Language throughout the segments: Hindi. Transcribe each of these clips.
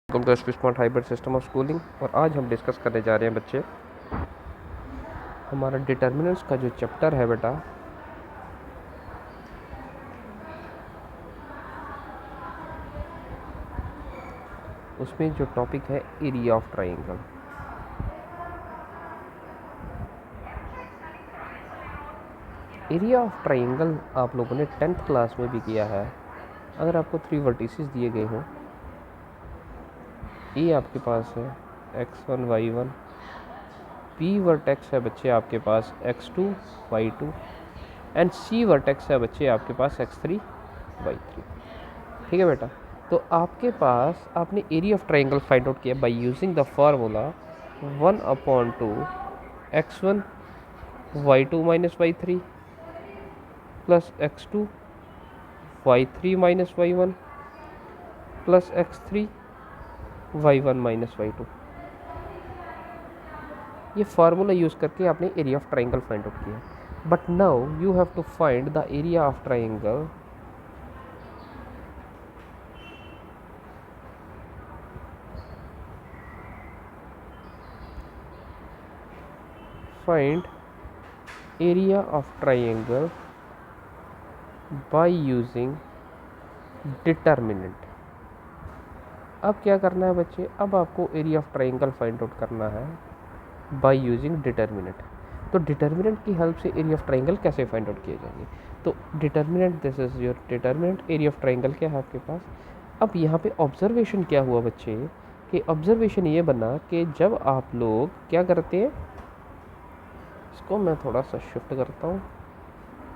Welcome to SP smart hybrid system of schooling. और आज हम डिस्कस करने जा रहे हैं बच्चे हमारा डिटर्मिनेंट्स का जो चैप्टर है बेटा, उसमें जो टॉपिक है area of triangle. Area of triangle आप लोगों ने 10th क्लास में भी किया है। अगर आपको 3 वर्टिसेस दिए गए हों, ए आपके पास है x1 y1, बी वर्टेक्स है बच्चे आपके पास x2 y2 and C vertex है बच्चे आपके पास x3 y3। ठीक है बेटा, तो आपके पास आपने area of triangle find out किया by using the formula 1/2 x1 y2 minus y3 plus x2 y3 minus y1 plus x3 y1 minus y2। ये फार्मूला यूज़ करके आपने area of triangle find out किया। But now you have to find the area of triangle find area of triangle by using determinant। अब क्या करना है बच्चे, अब आपको area of triangle find out करना है बाय यूजिंग डिटर्मिनेंट। तो डिटर्मिनेंट की हेल्प से एरिया ऑफ ट्राइंगल कैसे फाइंड आउट किए जाएंगे? तो determinant, this is your determinant. Area of triangle क्या है आपके पास? अब यहाँ पे ऑब्जर्वेशन क्या हुआ बच्चे, कि ऑब्जर्वेशन ये बना कि जब आप लोग क्या करते हैं, इसको मैं थोड़ा सा शिफ्ट करता हूँ,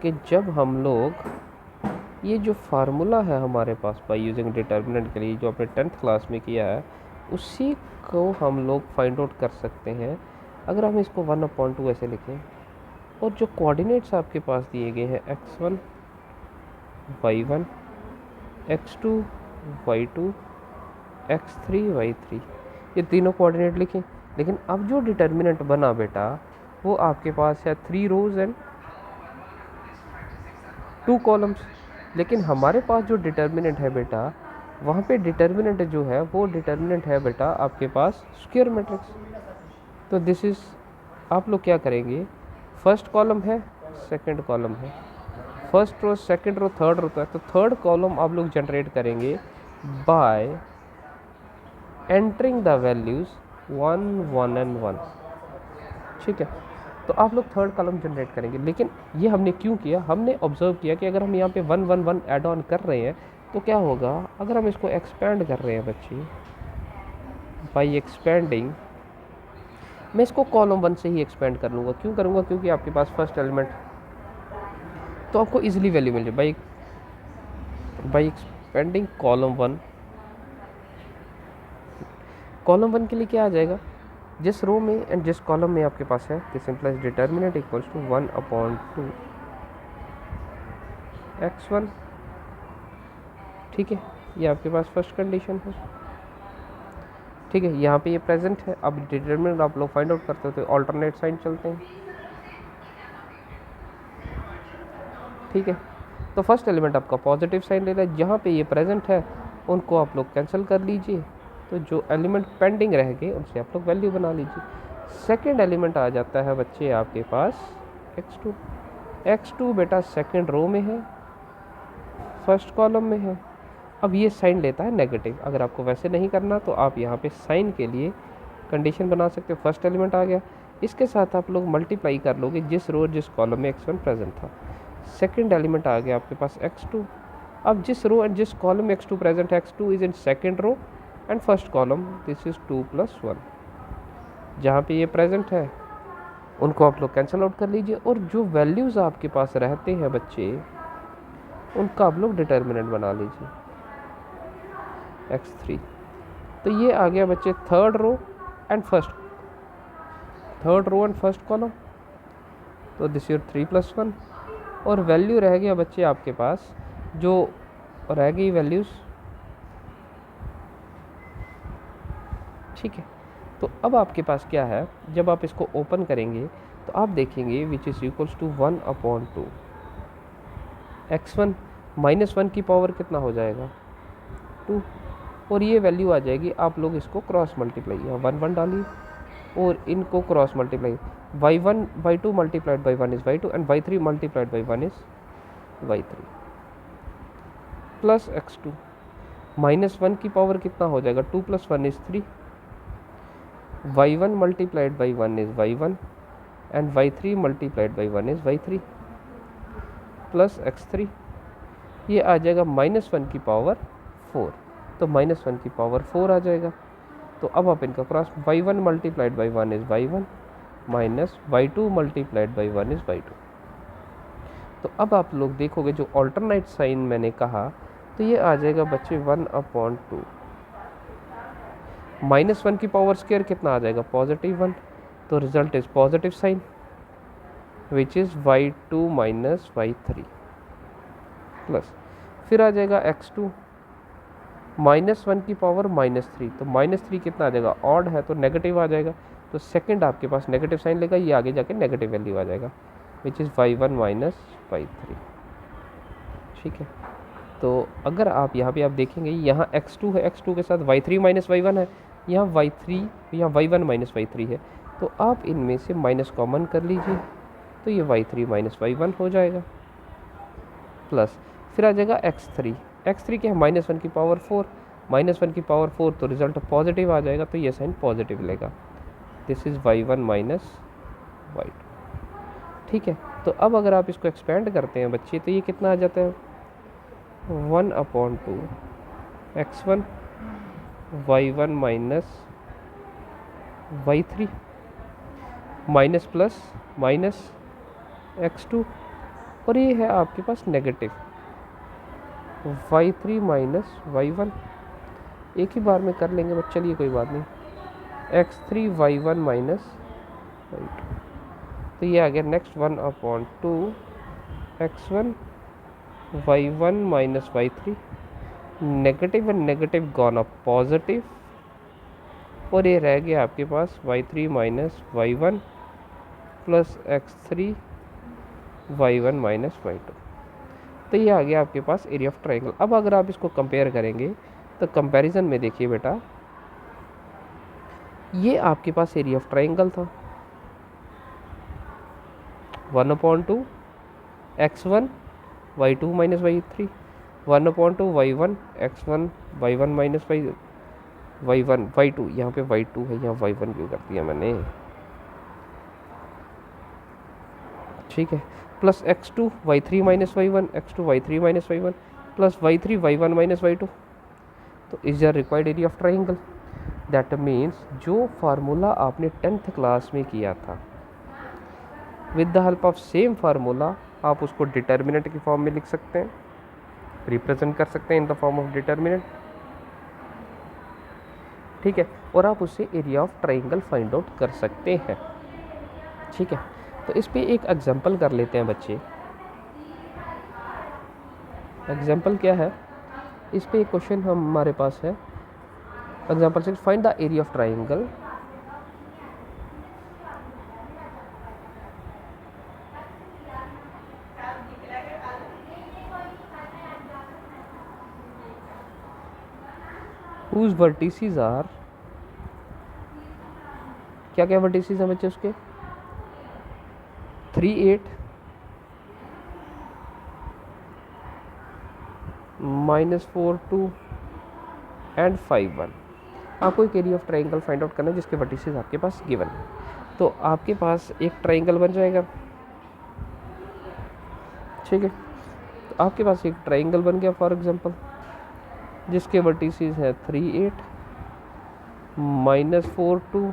कि जब हम लोग ये जो फार्मूला है हमारे पास बाय यूजिंग डिटर्मिनेंट के लिए, जो आपने 10th क्लास में किया है, उसी को हम लोग फाइंड आउट कर सकते हैं। अगर हम इसको 1/2 ऐसे लिखें, और जो कोऑर्डिनेट्स आपके पास दिए गए हैं x1 y1 x2 y2 x3 y3, ये तीनों कोऑर्डिनेट लिखें। लेकिन अब जो डिटर्मिनेंट बना बेटा, वो आपके पास है 3 रोज एंड 2 कॉलम्स। लेकिन हमारे पास जो डिटर्मिनेंट है बेटा, वहाँ पे डिटर्मिनेंट जो है वो डिटर्मिनेंट है बेटा आपके पास स्क्वायर मैट्रिक्स। तो दिस इज, आप लोग क्या करेंगे, फर्स्ट कॉलम है, सेकंड कॉलम है, first row, second row, third row है। तो थर्ड कॉलम आप लोग जनरेट करेंगे by entering the values 1 1 and 1। ठीक है, तो आप लोग थर्ड कॉलम जनरेट करेंगे। लेकिन ये हमने क्यों किया, हमने ऑब्जर्व किया कि अगर हम यहाँ पे 1 1 1 ऐड ऑन कर रहे हैं तो क्या होगा, अगर हम इसको एक्सपेंड कर रहे हैं बच्चे, बाय एक्सपेंडिंग, मैं इसको कॉलम 1 से ही एक्सपेंड कर लूँगा। क्यों करूँगा, क्योंकि आपके पास फर्स्ट एलिमेंट, तो आपको इजीली वैल्यू मिल जाए बाय एक्सपेंडिंग कॉलम 1। कॉलम 1 के लिए क्या आ जाएगा, जिस रो में एंड जिस कॉलम में आपके पास है, this implies determinant equals to 1/2 x1। ठीक है, ये आपके पास फर्स्ट कंडीशन है। ठीक है, यहाँ पे ये प्रेजेंट है। अब डिटर्मिनेंट आप लोग फाइंड आउट करते हो तो ऑल्टरनेट साइन चलते हैं। ठीक है, तो फर्स्ट एलिमेंट आपका पॉजिटिव साइन ले रहा है, जहाँ पे ये प्रेजेंट है उनको आप लोग कैंसिल कर लीजिए। तो जो एलिमेंट पेंडिंग रह गए उनसे आप लोग वैल्यू बना लीजिए। सेकंड एलिमेंट आ जाता है बच्चे आपके पास x2। x2 बेटा सेकंड रो में है, फर्स्ट कॉलम में है। अब ये साइन लेता है नेगेटिव। अगर आपको वैसे नहीं करना तो आप यहाँ पे साइन के लिए कंडीशन बना सकते हो। फर्स्ट एलिमेंट आ गया, इसके साथ आप लोग मल्टीप्लाई कर लोगे जिस रो जिस कॉलम में x1 प्रेजेंट था। सेकंड एलिमेंट आ गया आपके पास x2। अब जिस रो एंड जिस कॉलम में x2 प्रेजेंट है, x2 is in second row and first column, this is 2 + 1। जहाँ पे ये प्रेजेंट है उनको आप लोग कैंसिल आउट कर लीजिए, और जो वैल्यूज़ आपके पास रहते हैं बच्चे, उनका आप लोग डिटर्मिनेंट बना लीजिए x3। तो ये आ गया बच्चे third row and first column. तो दिस योर 3 + 1। और वैल्यू रह गया बच्चे आपके पास, जो रह गई वैल्यूज़। ठीक है, तो अब आपके पास क्या है, जब आप इसको ओपन करेंगे तो आप देखेंगे which is equals to 1/2 x1 -1 की पावर कितना हो जाएगा, 2। और ये वैल्यू आ जाएगी, आप लोग इसको क्रॉस मल्टीप्लाई, यहाँ 1 1 डालिए और इनको cross multiply, y1 y2 multiplied by 1 is y2 and y3 multiplied by 1 is y3 plus x2 -1 की पावर कितना हो जाएगा, 2 + 1 is 3, y1 multiplied by 1 is y1 and y3 multiplied by 1 is y3 plus x3, ये आ जाएगा -1 की पावर 4, तो -1 की पावर 4 आ जाएगा। तो अब आप इनका cross, y1 multiplied by 1 is y1 minus y2 multiplied by 1 is y2। तो अब आप लोग देखोगे जो ऑल्टरनेट साइन मैंने कहा, तो ये आ जाएगा बच्चे 1/2, -1 की पावर स्क्वायर कितना आ जाएगा, +1, तो result is positive sign which is y2 minus y3 plus, फिर आ जाएगा x2 -1 की पावर -3, तो -3 कितना आ जाएगा, ऑड है तो नेगेटिव आ जाएगा, तो सेकंड आपके पास नेगेटिव साइन लेगा, ये आगे जाके नेगेटिव वैल्यू आ जाएगा which is y1 minus y3। ठीक है, तो अगर आप यहाँ पे आप देखेंगे, यहाँ x2 है, x2 के साथ y3 माइनस y1 है, यहाँ y3, यहाँ y1 माइनस y3 है, तो आप इनमें से माइनस कॉमन कर लीजिए, तो ये y3 माइनस y1 हो जाएगा प्लस, फिर आ जाएगा x3, x3 के -1 की पावर 4, -1 की पावर 4, तो रिजल्ट पॉजिटिव आ जाएगा, तो ये साइन पॉजिटिव लेगा, this is y1 minus y2। ठीक है, तो अब अगर आप इसको एक्सपेंड करते हैं बच्चे, तो ये कितना आ जाता है, 1/2 x1 y1 minus y3 minus plus minus x2, और ये है आपके पास नेगेटिव y3 माइनस y1, एक ही बार में कर लेंगे बट चलिए कोई बात नहीं, x3 y1 माइनस y2, तो ये आ गया next 1/2 x1 y1 minus y3, negative and negative gone up positive, और ये रह गया आपके पास y3 minus y1 plus x3 y1 minus y2, तो ये आ गया आपके पास एरिया ऑफ ट्रायंगल। अब अगर आप इसको कंपेयर करेंगे, तो कंपैरिजन में देखिए बेटा, ये आपके पास एरिया ऑफ ट्रायंगल था 1/2 x1 y2 minus y3, 1/2 y1 x1 y1 minus y1 y2, यहाँ पे y2 है, यहाँ y1 क्यों कर दिया मैंने, ठीक है, plus x2 y3 minus y1, x2 y3 minus y1 plus y3 y1 minus y2, तो is year required area of triangle. That means जो फार्मूला आपने 10th क्लास में किया था, with the help of same formula आप उसको डिटर्मिनेंट की फॉर्म में लिख सकते हैं, रिप्रेजेंट कर सकते हैं in the form of determinant. ठीक है, और आप उससे area of triangle find out कर सकते हैं। ठीक है, तो इस पे एक एग्जांपल कर लेते हैं बच्चे। एग्जांपल क्या है, इस पे एक क्वेश्चन हमारे पास है, example 6, find the area of triangle whose vertices are, क्या क्या वर्टिसेस हैं बच्चे उसके, 3 8 -4 2 एंड 5 1। आपको एक area of triangle find out करना है जिसके वर्टिसेस आपके पास गिवन है। तो आपके पास एक ट्रायंगल बन जाएगा, ठीक है, तो आपके पास एक ट्रायंगल बन गया फॉर एग्जांपल, जिसके वर्टिसेस हैं 3 8 -4 2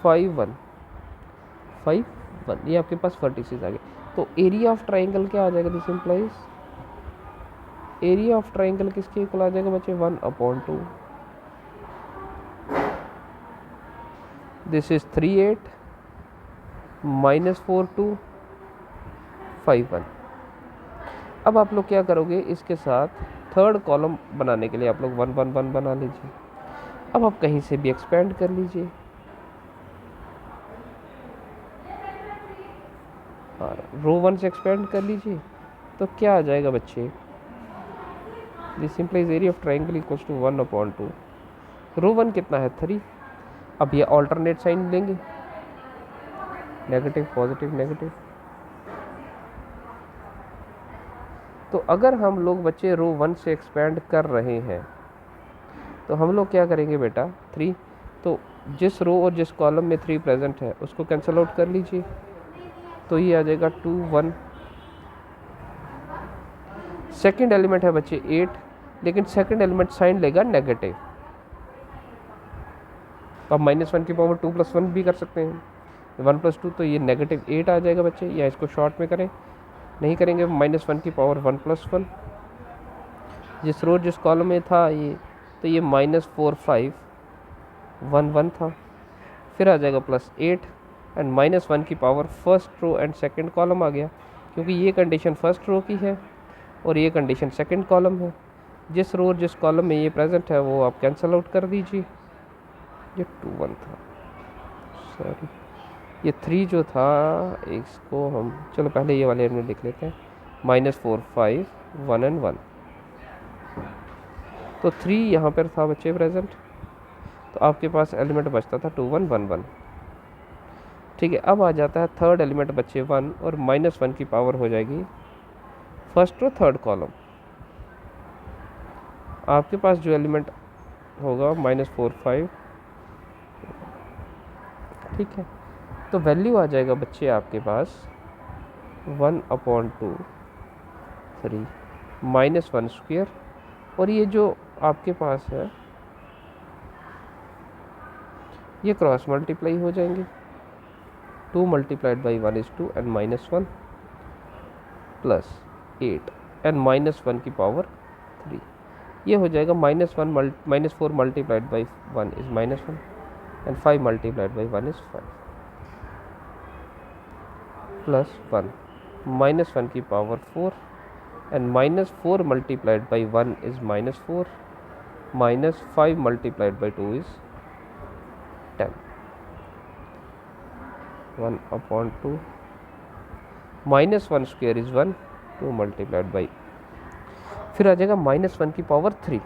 5 1, ये आपके पास वर्टिसेस आ गए। तो एरिया ऑफ ट्रायंगल क्या आ जाएगा, this implies, area of triangle किसके इक्वल आ जाएगा बच्चे, 1/2, दिस इज 3 8 -4 2 5 1। अब आप लोग क्या करोगे, इसके साथ थर्ड कॉलम बनाने के लिए आप लोग 1 1 1 बना लीजिए। अब आप कहीं से भी एक्सपेंड कर लीजिए, और रो 1 से एक्सपेंड कर लीजिए, तो क्या आ जाएगा बच्चे, this implies area of triangle equals to 1/2। Row 1 कितना है 3। अब ये ऑल्टरनेट साइन लेंगे, नेगेटिव पॉजिटिव नेगेटिव। तो अगर हम लोग बच्चे रो 1 से एक्सपेंड कर रहे हैं तो हम लोग क्या करेंगे बेटा 3, तो जिस रो और जिस कॉलम में 3 प्रेजेंट है उसको कैंसिल आउट कर लीजिए, तो ये आ जाएगा 2 1। सेकंड एलिमेंट है बच्चे 8, लेकिन सेकंड एलिमेंट साइन लेगा नेगेटिव। तो आप -1 की पावर 2 + 1 भी कर सकते हैं, 1 + 2, तो ये -8 आ जाएगा बच्चे। या इसको शॉर्ट में करें, नहीं करेंगे, -1 की पावर 1 + 1। जिस रो जिस कॉलम में था ये, तो ये -4 5 1 1 था, फिर आ जाएगा +8 एंड -1 की power first row and second column आ गया, क्योंकि ये कंडीशन फर्स्ट रो की है और ये कंडीशन सेकंड कॉलम है। जिस रो जिस कॉलम में ये प्रेजेंट है वो आप कैंसिल आउट कर दीजिए। ये 2 1 था, सॉरी ये 3 जो था इसको हम, चलो पहले ये वाले में लिख लेते हैं, -4 5 1 एंड 1। तो 3 यहाँ पर था बच्चे प्रेजेंट, तो आपके पास एलिमेंट बचता था 2 1 1 1। ठीक है, अब आ जाता है थर्ड एलिमेंट बच्चे 1 और -1 की पावर हो जाएगी फर्स्ट और थर्ड कॉलम। आपके पास जो एलिमेंट होगा -4 5, ठीक है, तो वैल्यू आ जाएगा बच्चे आपके पास 1/2 3 -1²। और ये जो आपके पास है ये क्रॉस मल्टीप्लाई हो जाएंगे, 2 × 1 is 2 and -1 + 8 and -1 की पावर 3। ये हो जाएगा -4 × 1 is -1 and 5 × 1 is 5 +1 -1 की power 4 and -4 × 1 is -4 -5 × 2 is 10। 1/2 -1² is 1, 2 × फिर आ जाएगा -1 की पावर 3।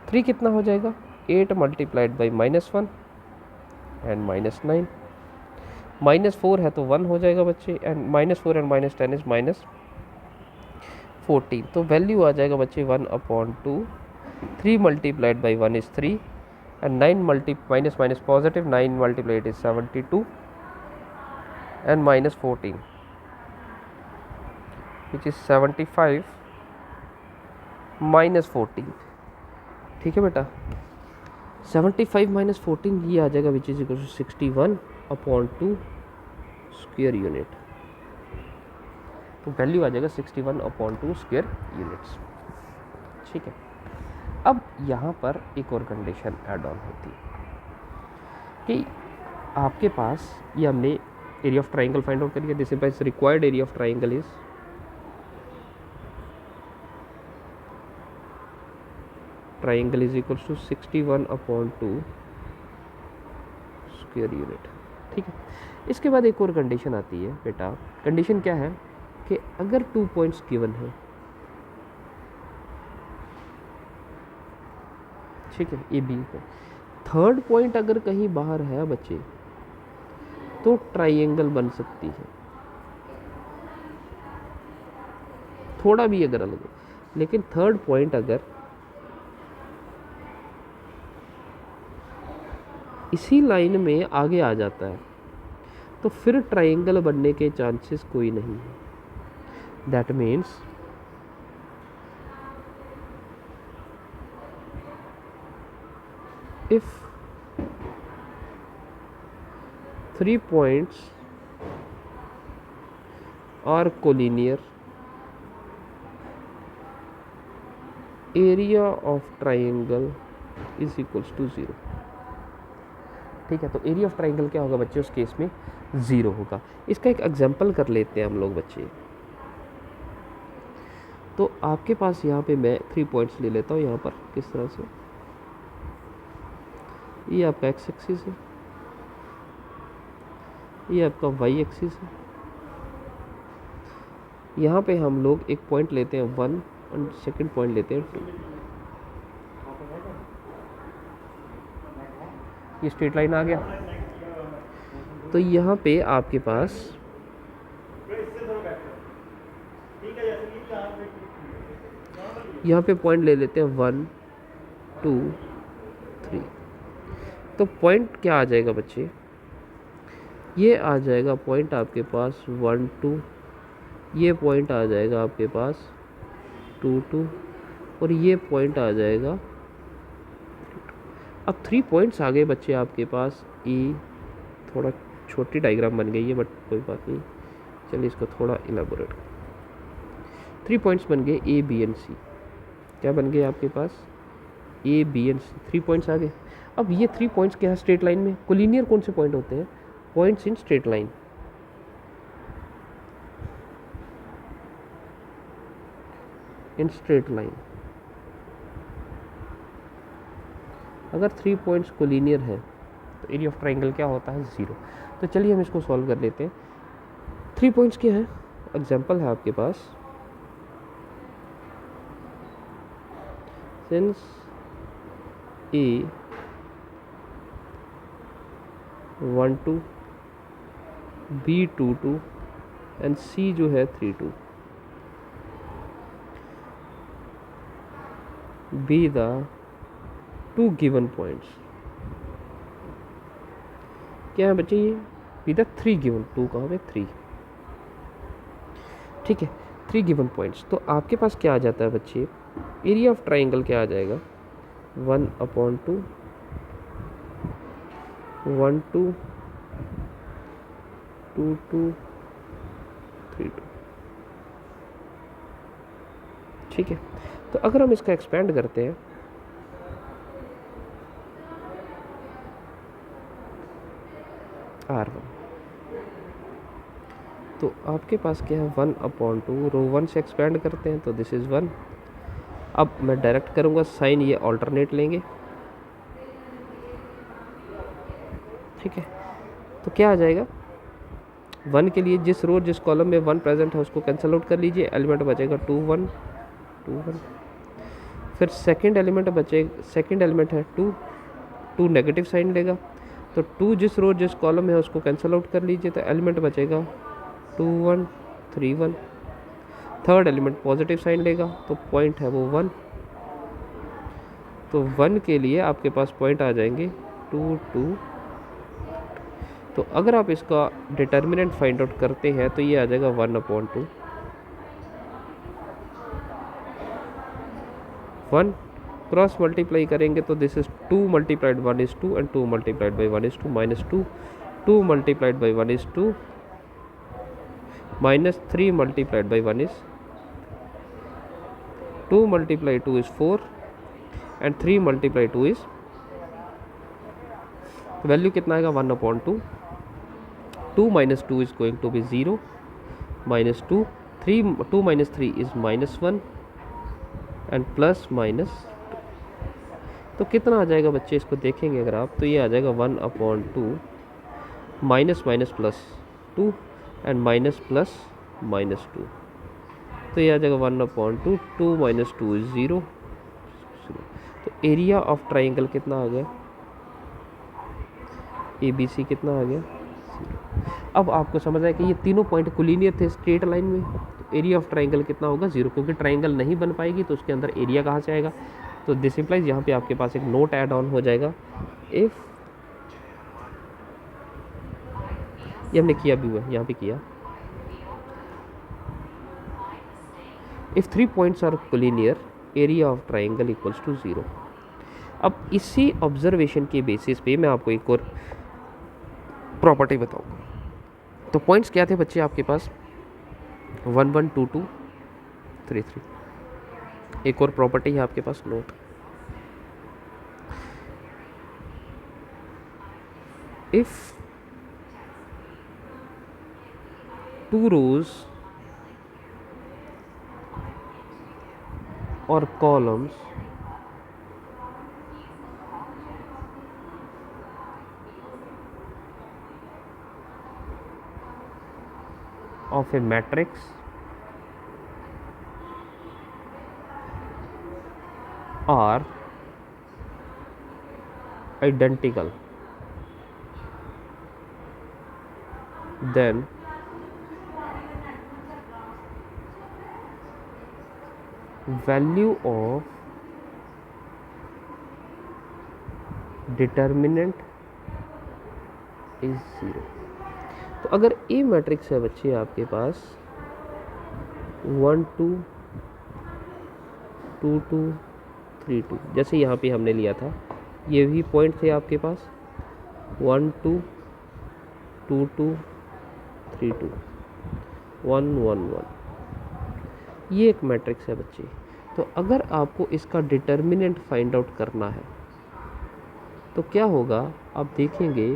3 कितना हो जाएगा 8 × -1 एंड -9। -4 है तो 1 हो जाएगा बच्चे, एंड -4 एंड -10 इज -14। तो वैल्यू आ जाएगा बच्चे 1/2, 3 × 1 is 3 and 9 minus positive 9 multiplied is 72 and -14 which is 75 -14। ठीक है बेटा, 75 -14 ये आ जाएगा which is equal to 61/2 square unit. तो वैल्यू आ जाएगा 61/2 स्क्वायर यूनिट्स। ठीक है, अब यहाँ पर एक और कंडीशन ऐड ऑन होती है कि आपके पास ये हमने area of triangle find out करिए। This implies required area of triangle is triangle is equal to 61/2 square unit. ठीक है, इसके बाद एक और कंडीशन आती है बेटा। कंडीशन क्या है कि अगर 2 पॉइंट्स गिवन है, ठीक है, ए बी है, थर्ड पॉइंट अगर कहीं बाहर है बच्चे तो ट्राइंगल बन सकती है, थोड़ा भी अगर अलग है, लेकिन थर्ड पॉइंट अगर इसी लाइन में आगे आ जाता है तो फिर ट्राइंगल बनने के चांसेस कोई नहीं है। That means if 3 points are collinear, area of triangle is equals to 0। ठीक है, तो एरिया ऑफ ट्राइंगल क्या होगा बच्चे उस केस में 0 होगा। इसका एक एग्जांपल कर लेते हैं हम लोग बच्चे। तो आपके पास यहाँ पे मैं 3 पॉइंट्स ले लेता हूँ यहाँ पर, किस तरह से, ये आपका एक्स एक्सिस है, ये आपका वाई एक्सिस है। यहाँ पे हम लोग एक पॉइंट लेते हैं 1 और सेकंड पॉइंट लेते हैं 2। ये स्ट्रेट लाइन आ गया। तो यहाँ पे आपके पास यहाँ पे पॉइंट ले लेते हैं 1 2 3। तो पॉइंट क्या आ जाएगा बच्चे, ये आ जाएगा पॉइंट आपके पास 1 2, ये पॉइंट आ जाएगा आपके पास 2 2, और ये पॉइंट आ जाएगा। अब 3 पॉइंट्स आ गए बच्चे आपके पास। ई थोड़ा छोटी डायग्राम बन गई है बट कोई बात नहीं, चलिए इसको थोड़ा इलाबोरेट। 3 पॉइंट्स बन गए ए बी एंड सी। क्या बन गए आपके पास, A B and C, 3 points आ गए। अब ये 3 पॉइंट्स क्या है स्ट्रेट लाइन में, कोलिनियर कौन से पॉइंट होते हैं, points in straight line. In straight line अगर 3 पॉइंट्स कोलिनियर है तो एरिया ऑफ ट्राइंगल क्या होता है, 0। तो चलिए हम इसको सॉल्व कर लेते हैं। 3 पॉइंट्स क्या है, एग्जांपल है आपके पास, सिंस ए 1 2, बी 2 2 एंड सी जो है 3 2, बी द 2 गिवन पॉइंट्स। क्या है बच्चे, ये बी द 3 गिवन, 2 कहाँ पे 3, ठीक है, 3 गिवन पॉइंट्स। तो आपके पास क्या आ जाता है बच्चे, एरिया ऑफ ट्राइंगल क्या आ जाएगा, 1/2 1 2 2 2 3 2, ठीक है। तो अगर हम इसका एक्सपेंड करते हैं, R1, तो आपके पास क्या है 1/2, रो 1 से एक्सपेंड करते हैं तो दिस इज़ 1। अब मैं डायरेक्ट करूँगा, साइन ये ऑल्टरनेट लेंगे, ठीक है। तो क्या आ जाएगा, 1 के लिए जिस रो जिस कॉलम में 1 प्रेजेंट है उसको कैंसिल आउट कर लीजिए, एलिमेंट बचेगा 2 1 2 1। फिर सेकंड एलिमेंट बचेगा, सेकंड एलिमेंट है 2 2 नेगेटिव साइन लेगा, तो 2 जिस रो जिस कॉलम में है उसको कैंसिल आउट कर लीजिए, तो एलिमेंट बचेगा 2 1 3 1। थर्ड एलिमेंट पॉजिटिव साइन लेगा तो पॉइंट है वो 1, तो 1 के लिए आपके पास पॉइंट आ जाएंगे 2 2। तो अगर आप इसका डिटर्मिनेंट फाइंड आउट करते हैं तो ये आ जाएगा 1/2। 1 क्रॉस मल्टीप्लाई करेंगे तो this is 2 multiplied 1 is 2 and 2 multiplied by 1 is 2 minus 2, 2 multiplied by 1 is 2 minus 3 multiplied by 1 is 2 multiply 2 is 4 and 3 multiply 2 is, value कितना आएगा 1/2। 2 minus 2 is going to be 0 minus 2, 3 2 minus 3 is -1 and plus -2। तो कितना आ जाएगा बच्चे, इसको देखेंगे अगर आप, तो ये आ जाएगा 1/2 minus minus plus 2 and minus plus -2। तो ये आ जाएगा 1/2, 2 माइनस 2 इज 0। तो एरिया ऑफ ट्राइंगल कितना आ गया, ABC कितना आ गया, 0। अब आपको समझ आया कि ये तीनों पॉइंट कोलिनियर थे स्ट्रेट लाइन में, तो एरिया ऑफ ट्राइंगल कितना होगा, 0, क्योंकि ट्राइंगल नहीं बन पाएगी तो उसके अंदर एरिया कहाँ से आएगा। तो दिस इम्प्लाइज यहाँ पे आपके पास एक नोट ऐड ऑन हो जाएगा, इफ, ये हमने किया भी हुआ है यहाँ पे किया, if 3 points are collinear area of triangle equals to 0। अब इसी ऑब्जर्वेशन के बेसिस पे मैं आपको एक और प्रॉपर्टी बताऊंगा। तो पॉइंट्स क्या थे बच्चे आपके पास, 1 1 2 2 3 3। एक और प्रॉपर्टी है आपके पास, note, if 2 rows or columns of a matrix are identical, then value of determinant is 0। तो अगर ए मैट्रिक्स है बच्चे आपके पास 1 2 2 2 3 2, जैसे यहाँ पे हमने लिया था, ये भी पॉइंट थे आपके पास 1 2 2 2 3 2 1 1 1, ये एक मैट्रिक्स है बच्चे। तो अगर आपको इसका डिटर्मिनेंट फाइंड आउट करना है तो क्या होगा, आप देखेंगे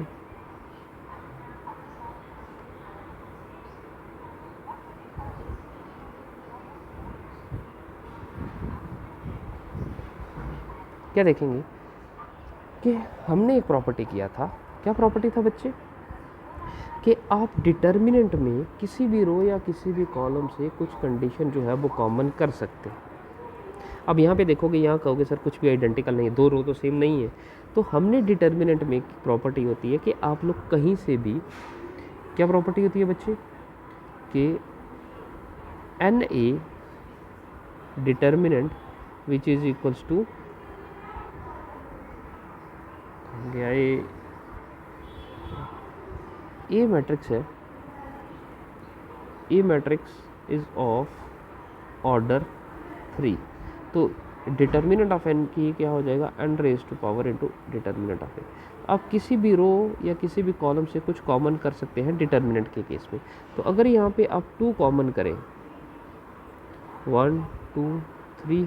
क्या देखेंगे कि हमने एक प्रॉपर्टी किया था। क्या प्रॉपर्टी था बच्चे? कि आप डिटर्मिनेंट में किसी भी रो या किसी भी कॉलम से कुछ कंडीशन जो है वो कॉमन कर सकते हैं। अब यहाँ पे देखोगे, यहाँ कहोगे सर कुछ भी आइडेंटिकल नहीं है, दो रो तो सेम नहीं है। तो हमने डिटर्मिनेंट में प्रॉपर्टी होती है कि आप लोग कहीं से भी, क्या प्रॉपर्टी होती है बच्चे, कि n A determinant which is equals to गया ए मैट्रिक्स है, A matrix is of order 3। तो डिटर्मिनेंट ऑफ एन की क्या हो जाएगा, n raise to power into determinant of A. आप किसी भी रो या किसी भी कॉलम से कुछ कॉमन कर सकते हैं डिटर्मिनेंट के केस में। तो अगर यहाँ पे आप 2 कॉमन करें, 1 2 3,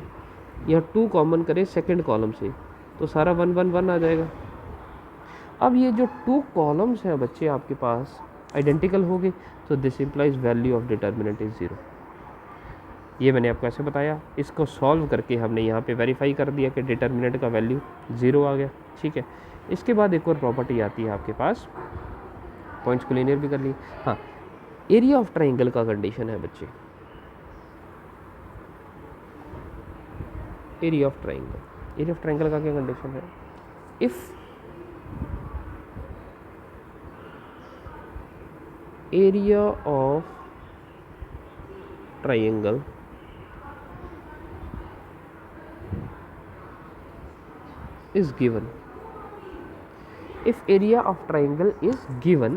या 2 कॉमन करें सेकंड कॉलम से, तो सारा 1 1 1 आ जाएगा। अब ये जो 2 कॉलम्स हैं बच्चे आपके पास आइडेंटिकल हो गए, तो this implies value of determinant is 0। ये मैंने आपको ऐसे बताया, इसको सॉल्व करके हमने यहाँ पे वेरीफाई कर दिया कि डिटर्मिनेंट का वैल्यू 0 आ गया। ठीक है, इसके बाद एक और प्रॉपर्टी आती है आपके पास, पॉइंट्स को लीनियर भी कर लिए। हाँ, एरिया ऑफ ट्राइंगल का कंडीशन है बच्चे, area of triangle, area of triangle का क्या कंडीशन है, if area of triangle is given, if area of triangle is given,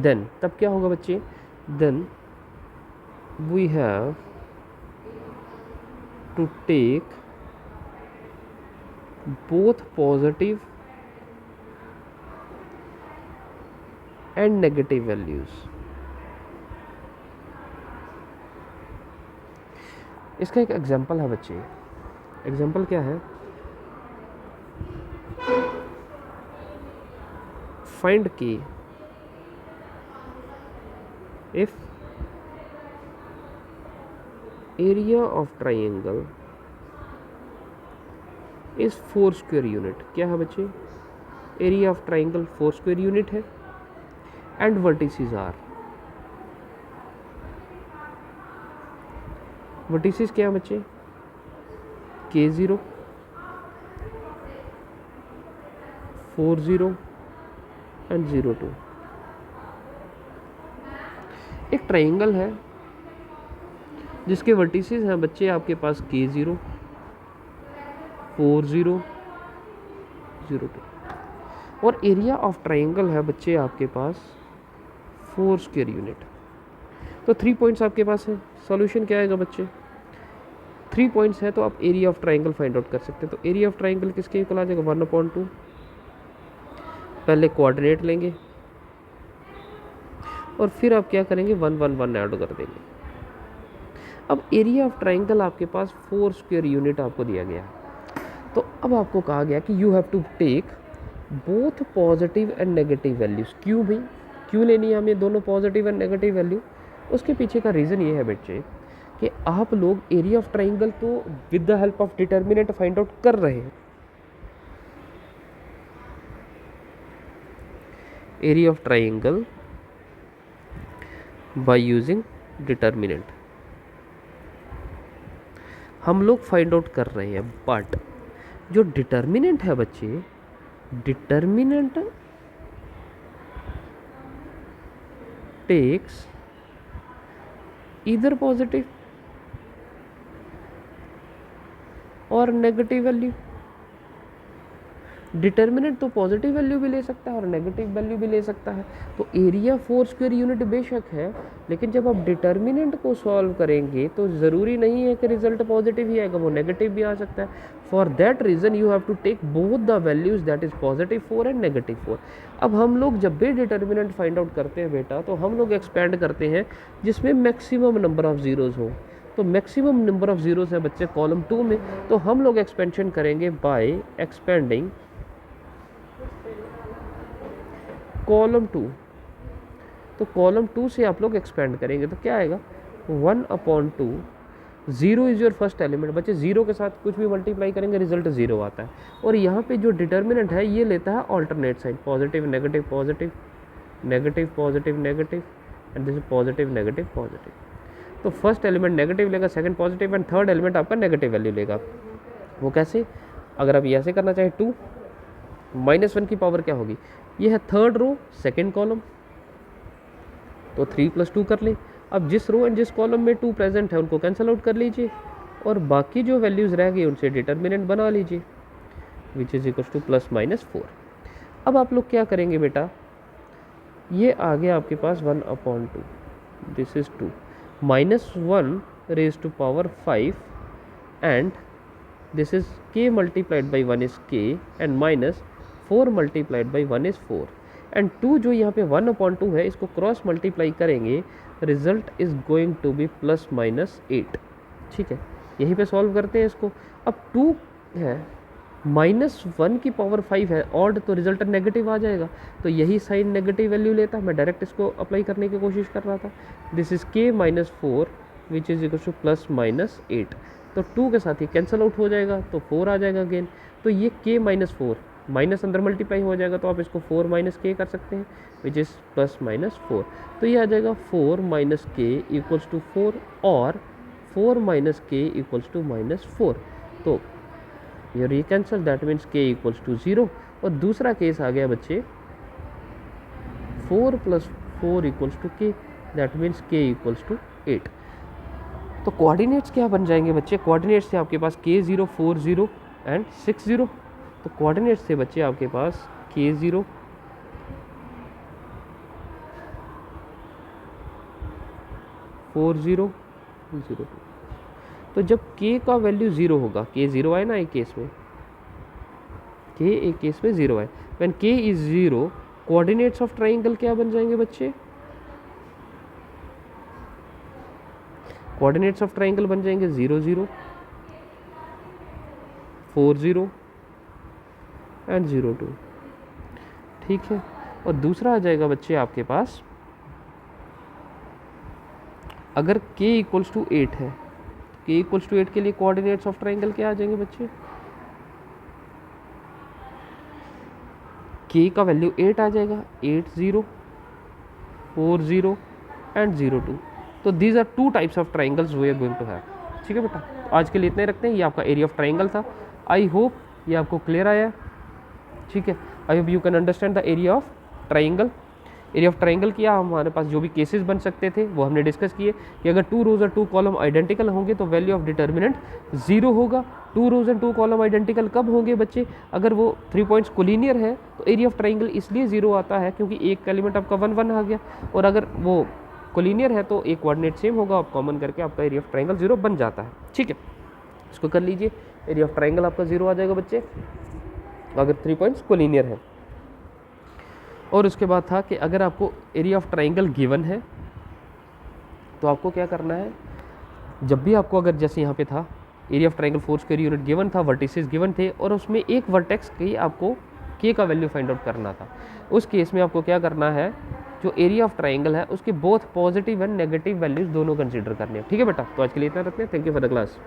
then तब क्या होगा बच्चे, then we have to take both positive and negative values। इसका एक एग्जाम्पल है बच्चे, एग्जाम्पल क्या है, find कि if area of triangle is 4 square unit, क्या है बच्चे, area of triangle 4 square unit है, एंड वर्टिसेस आर, वर्टिसेस क्या है बच्चे, K0 4 0 एंड 0 2। एक ट्राइंगल है जिसके वर्टिसेस हैं बच्चे आपके पास K0 4 0 0 2, और एरिया ऑफ ट्राइंगल है बच्चे आपके पास 4 स्क्वायर यूनिट। तो 3 पॉइंट्स आपके पास है, सॉल्यूशन क्या आएगा बच्चे, 3 पॉइंट्स है तो आप area of triangle find out कर सकते हैं। तो एरिया ऑफ ट्राइंगल किसके इक्वल आ जाएगा, 1/2। पहले कोऑर्डिनेट लेंगे और फिर आप क्या करेंगे, 1 1 1 ऐड कर देंगे। अब एरिया ऑफ ट्राइंगल आपके पास 4 स्क्वायर यूनिट आपको दिया गया, तो अब आपको कहा गया कि you have to take both positive and negative values. क्यों भाई, क्यों लेनी है हमें दोनों पॉजिटिव एंड नेगेटिव वैल्यू? उसके पीछे का रीज़न ये है बच्चे कि आप लोग एरिया ऑफ ट्राइंगल तो with the help of determinant find out कर रहे हैं, area of triangle by using determinant. हम लोग फाइंड आउट कर रहे हैं, बट जो डिटर्मिनेंट है बच्चे, डिटर्मिनेंट टेक्स इधर पॉजिटिव और नेगेटिव वैल्यू। डिटर्मिनेंट तो पॉजिटिव वैल्यू भी ले सकता है और नेगेटिव वैल्यू भी ले सकता है। तो एरिया 4 स्क्वायर यूनिट बेशक है, लेकिन जब आप डिटर्मिनेंट को सॉल्व करेंगे तो ज़रूरी नहीं है कि रिजल्ट पॉजिटिव ही आएगा, वो नेगेटिव भी आ सकता है। For that reason you have to take both the values, that is positive 4 and negative 4। अब हम लोग जब भी डिटर्मिनेंट फाइंड आउट करते हैं बेटा, तो हम लोग एक्सपेंड करते हैं जिसमें मैक्सिमम नंबर ऑफ ज़ीरोज़ हो। तो मैक्सिमम नंबर ऑफ ज़ीरोज़ है बच्चे कॉलम 2 में, तो हम लोग एक्सपेंशन करेंगे बाय एक्सपेंडिंग कॉलम 2। तो कॉलम 2 से आप लोग एक्सपेंड करेंगे तो क्या आएगा, 1/2। 0 इज़ योर फर्स्ट एलिमेंट बच्चे, 0 के साथ कुछ भी मल्टीप्लाई करेंगे रिजल्ट 0 आता है। और यहाँ पे जो डिटर्मिनेंट है ये लेता है alternate sign, positive negative positive negative positive negative and this is positive negative positive. तो फर्स्ट एलिमेंट नेगेटिव लेगा, second positive and third element आपका नेगेटिव वैल्यू लेगा। वो कैसे, अगर आप ये ऐसे करना चाहें 2 -1 की पावर क्या होगी, ये है थर्ड रो सेकंड कॉलम, तो 3 + 2 कर ले। अब जिस रो एंड जिस कॉलम में 2 प्रेजेंट है उनको कैंसिल आउट कर लीजिए और बाकी जो वैल्यूज़ रह गई उनसे डिटर्मिनेंट बना लीजिए, विच इज़ इक्वल टू +-4। अब आप लोग क्या करेंगे बेटा, ये आ गया आपके पास 1/2, this is 2 -1 raised to power 5 and this is k multiplied by 1 is k and minus 4 multiplied by 1 is 4 and 2 जो यहाँ पे 1/2 है इसको क्रॉस मल्टीप्लाई करेंगे, result is going to be +-8। ठीक है, यहीं पे सॉल्व करते हैं इसको। अब 2 है -1 की पावर 5 है ऑड, तो रिजल्ट नेगेटिव आ जाएगा, तो यही साइन नेगेटिव वैल्यू लेता। मैं डायरेक्ट इसको अप्लाई करने की कोशिश कर रहा था। This is k - 4 which is equal to +-8। तो 2 के साथ ही कैंसिल आउट हो जाएगा तो 4 आ जाएगा अगेन। तो ये k - 4 माइनस अंदर मल्टीप्लाई हो जाएगा, तो आप इसको 4 - k कर सकते हैं विच इज़ +-4। तो ये आ जाएगा 4 - k इक्वल्स टू 4 और 4 - k इक्वल्स टू -4। तो ये cancel, that means k equals to 0। और दूसरा केस आ गया बच्चे 4 + 4 equals to k, that means k equals to 8। तो कोऑर्डिनेट्स क्या बन जाएंगे बच्चे, कोऑर्डिनेट्स थे आपके पास k0 4 एंड 6 तो कोऑर्डिनेट्स थे बच्चे आपके पास k0 4 0 2। तो जब k का वैल्यू 0 होगा, k 0 आए ना एक केस में, k एक केस में 0 आए, when k is 0 coordinates of triangle क्या बन जाएंगे बच्चे, कोऑर्डिनेट्स ऑफ ट्राइंगल बन जाएंगे 0 0 4 0 एंड 0 2। ठीक है, और दूसरा आ जाएगा बच्चे आपके पास, अगर k इक्वल्स टू 8 है, k इक्वल्स टू 8 के लिए कोऑर्डिनेट्स ऑफ ट्राइंगल क्या आ जाएंगे बच्चे, k का वैल्यू 8 आ जाएगा, 8 0 4 0 एंड 0 2। तो these are 2 types of triangles we are going to have. ठीक है बेटा, तो आज के लिए इतने रखते हैं। ये आपका एरिया ऑफ ट्राइंगल था। आई होप ये आपको क्लियर आया। ठीक है, I hope you can understand the area of triangle. Area of triangle किया, हमारे पास जो भी केसेस बन सकते थे वो हमने डिस्कस किए कि अगर 2 रोज और 2 कॉलम आइडेंटिकल होंगे तो वैल्यू ऑफ डिटर्मिनेंट 0 होगा। 2 रोज एंड 2 कॉलम आइडेंटिकल कब होंगे बच्चे, अगर वो 3 पॉइंट्स कोलिनियर है तो एरिया ऑफ ट्राइंगल इसलिए 0 आता है क्योंकि एक एलिमेंट आपका 1 1 आ गया, और अगर वो कोलिनियर है तो एक कोऑर्डिनेट सेम होगा, आप कॉमन करके आपका एरिया ऑफ ट्राइंगल 0 बन जाता है। ठीक है, इसको कर लीजिए, एरिया ऑफ ट्राइंगल आपका 0 आ जाएगा बच्चे अगर 3 पॉइंट्स कोलिनियर है। और उसके बाद था कि अगर आपको एरिया ऑफ ट्राइंगल गिवन है तो आपको क्या करना है, जब भी आपको, अगर जैसे यहाँ पे था area of triangle 4 square unit given था, वर्टिसेस गिवन थे और उसमें एक वर्टेक्स की आपको k का वैल्यू फाइंड आउट करना था, उस केस में आपको क्या करना है, जो एरिया ऑफ ट्राइंगल है उसके both positive and negative values दोनों कंसीडर करने हैं। ठीक है बेटा, तो आज के लिए इतना रखते हैं। Thank you for the class.